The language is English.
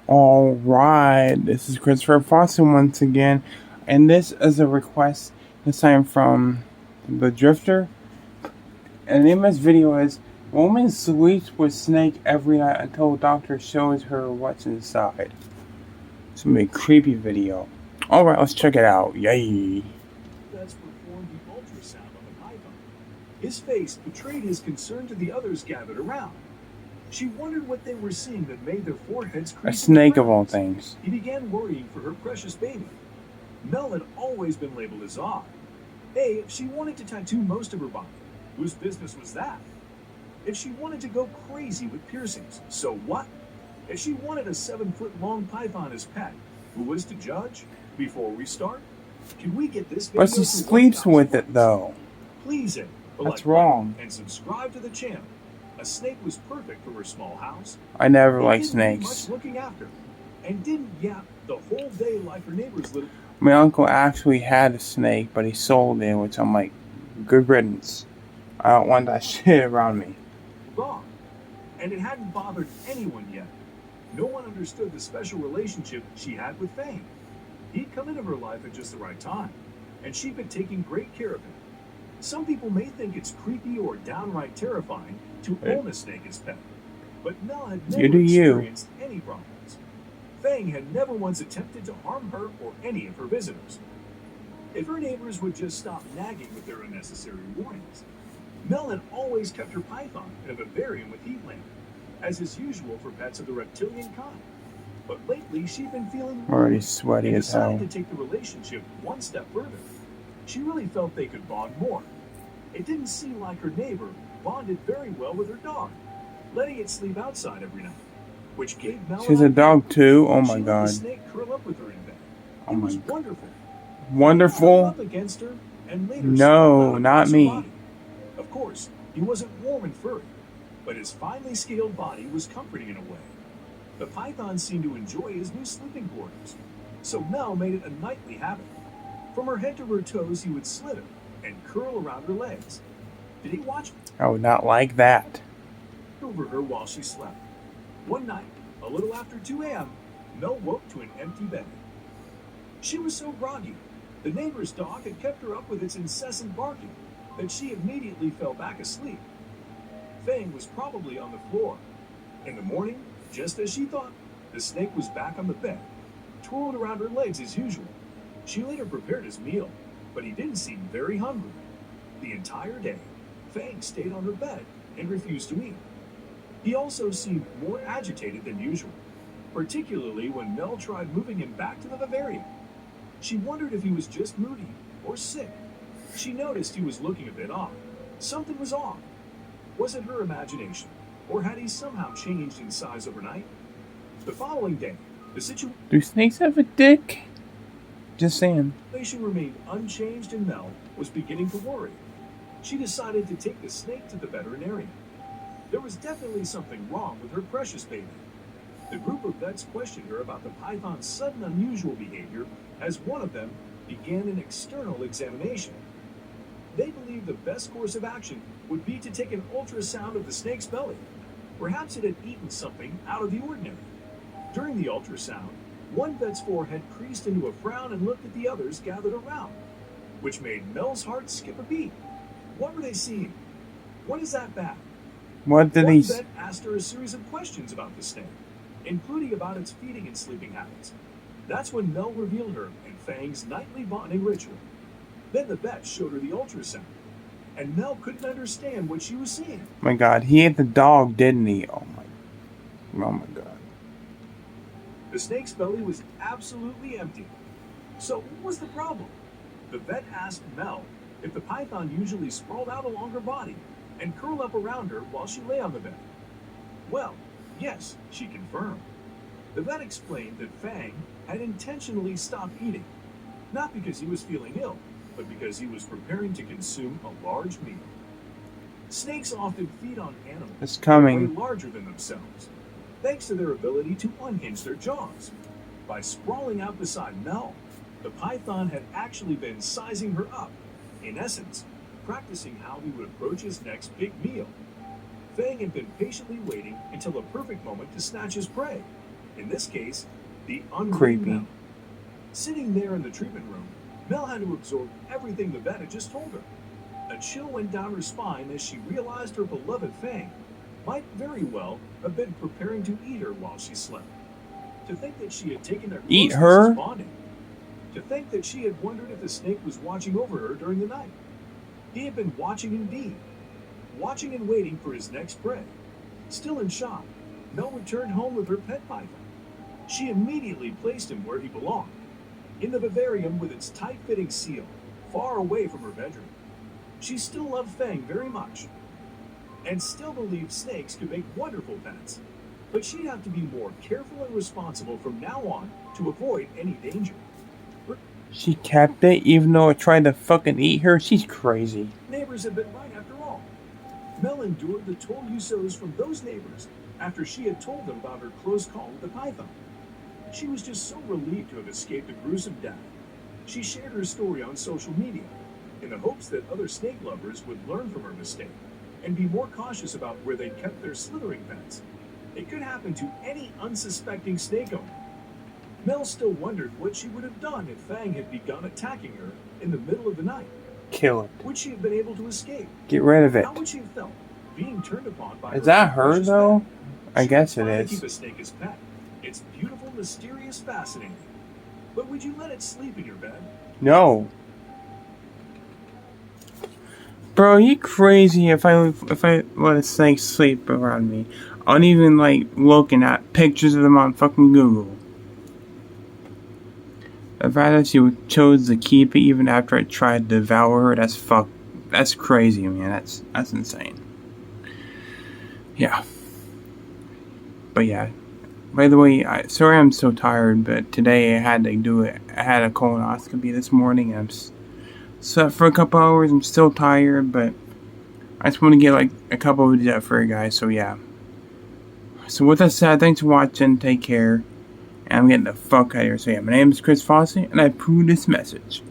All right, this is Christopher Foster once again, and this is a request this time from the Drifter. And the name of this video is Woman Sleeps with Snake Every Night Until Doctor Shows Her What's Inside. It's gonna be a creepy video. Alright, let's check it out. Yay! Vets performed the ultrasound on the python. His face betrayed his concern to the others gathered around. She wondered what they were seeing that made their foreheads crease. A snake of all things. He began worrying for her precious baby. Mel had always been labeled as odd. If she wanted to tattoo most of her body, whose business was that? If she wanted to go crazy with piercings, so what? If she wanted a 7-foot-long python as pet, who was to judge? Before we start, can we get this video? But she sleeps with it though. Please hit the That's like wrong. button and subscribe to the channel. A snake was perfect for her small house. I never It liked didn't need snakes. much looking after, and didn't yap the whole day like her neighbor's little My uncle actually had a snake, but he sold it, which I'm like, good riddance. I don't want that shit around me. dog. And it hadn't bothered anyone yet. No one understood the special relationship she had with Fang. He'd come into her life at just the right time, and she'd been taking great care of him. Some people may think it's creepy or downright terrifying to own a snake as pet, but Mel had never experienced any problems. Fang had never once attempted to harm her or any of her visitors. If her neighbors would just stop nagging with their unnecessary warnings. Mel had always kept her python in a vivarium with Heatland, as is usual for pets of the reptilian kind. But lately, she'd been feeling already sweaty as hell. Decided to take the relationship one step further. She really felt they could bond more. It didn't seem like her neighbor bonded very well with her dog, letting it sleep outside every night, which gave Mel. She's a dog too. Oh my she god. Let the snake curl up with her in bed. Oh it my was god. wonderful. Wonderful. Up against her and later no, not me. body. Of course, he wasn't warm and furry, but his finely scaled body was comforting in a way. The python seemed to enjoy his new sleeping quarters, so Mel made it a nightly habit. From her head to her toes, he would slither and curl around her legs. Did he watch I would not like that. over her while she slept? One night, a little after 2 a.m., Mel woke to an empty bed. She was so groggy, the neighbor's dog had kept her up with its incessant barking, that she immediately fell back asleep. Fang was probably on the floor. In the morning, just as she thought, the snake was back on the bed, twirled around her legs as usual. She later prepared his meal, but he didn't seem very hungry. The entire day, Fang stayed on her bed and refused to eat. He also seemed more agitated than usual, particularly when Mel tried moving him back to the vivarium. She wondered if he was just moody or sick. She noticed he was looking a bit odd. Something was off. Was it her imagination, or had he somehow changed in size overnight? The following day, the Do snakes have a dick? Just saying. situation remained unchanged and Mel was beginning to worry. She decided to take the snake to the veterinarian. There was definitely something wrong with her precious baby. The group of vets questioned her about the python's sudden unusual behavior as one of them began an external examination. They believed the best course of action would be to take an ultrasound of the snake's belly. Perhaps it had eaten something out of the ordinary. During the ultrasound, one vet's forehead creased into a frown and looked at the others gathered around, which made Mel's heart skip a beat. What were they seeing? What is that bat? What did One he? vet asked her a series of questions about the snake, including about its feeding and sleeping habits. That's when Mel revealed her and Fang's nightly bonding ritual. Then the vet showed her the ultrasound, and Mel couldn't understand what she was seeing. My god, he ate the dog, didn't he? Oh my god. The snake's belly was absolutely empty. So what was the problem? The vet asked Mel if the python usually sprawled out along her body and curled up around her while she lay on the bed. Well, yes, she confirmed. The vet explained that Fang had intentionally stopped eating, not because he was feeling ill, but because he was preparing to consume a large meal. Snakes often feed on animals It's coming. way larger than themselves, thanks to their ability to unhinge their jaws. By sprawling out beside Mel, the python had actually been sizing her up, in essence, practicing how he would approach his next big meal. Fang had been patiently waiting until a perfect moment to snatch his prey. In this case, the unwritten Creepy. Mel. Sitting there in the treatment room, Mel had to absorb everything the vet had just told her. A chill went down her spine as she realized her beloved Fang might very well have been preparing to eat her while she slept. To think that she had taken a Eat closeness her? as bonding. To think that she had wondered if the snake was watching over her during the night. He had been watching indeed. Watching and waiting for his next prey. Still in shock, Mel returned home with her pet python. She immediately placed him where he belonged, in the vivarium with its tight-fitting seal, far away from her bedroom. She still loved Fang very much, and still believed snakes could make wonderful pets. But she'd have to be more careful and responsible from now on to avoid any danger. She kept it even though it tried to fucking eat her? She's crazy. Neighbors had been right after all. Mel endured the toll USOs from those neighbors after she had told them about her close call with the python. She was just so relieved to have escaped a gruesome death. She shared her story on social media in the hopes that other snake lovers would learn from her mistake and be more cautious about where they kept their slithering pets. It could happen to any unsuspecting snake owner. Mel still wondered what she would have done if Fang had begun attacking her in the middle of the night. Kill it. Would she have been able to escape? Get rid of it. How would she have felt being turned upon by Is that her precious though? pet? I She guess would it try to is. keep a snake as pet. It's beautiful, mysterious, fascinating. But would you let it sleep in your bed? No. Bro, you crazy if I let a snake sleep around me. I'm even like looking at pictures of them on fucking Google. The fact that she chose to keep it even after it tried to devour her, that's crazy, man. That's insane. Yeah. But yeah. By the way, sorry I'm so tired, but today I had to do it. I had a colonoscopy this morning, and slept for a couple hours. I'm still tired, but I just want to get like a couple of videos out for you guys, so yeah. So with that said, thanks for watching, take care, and I'm getting the fuck out of here. So yeah, my name is Chris Fossey, and I approve this message.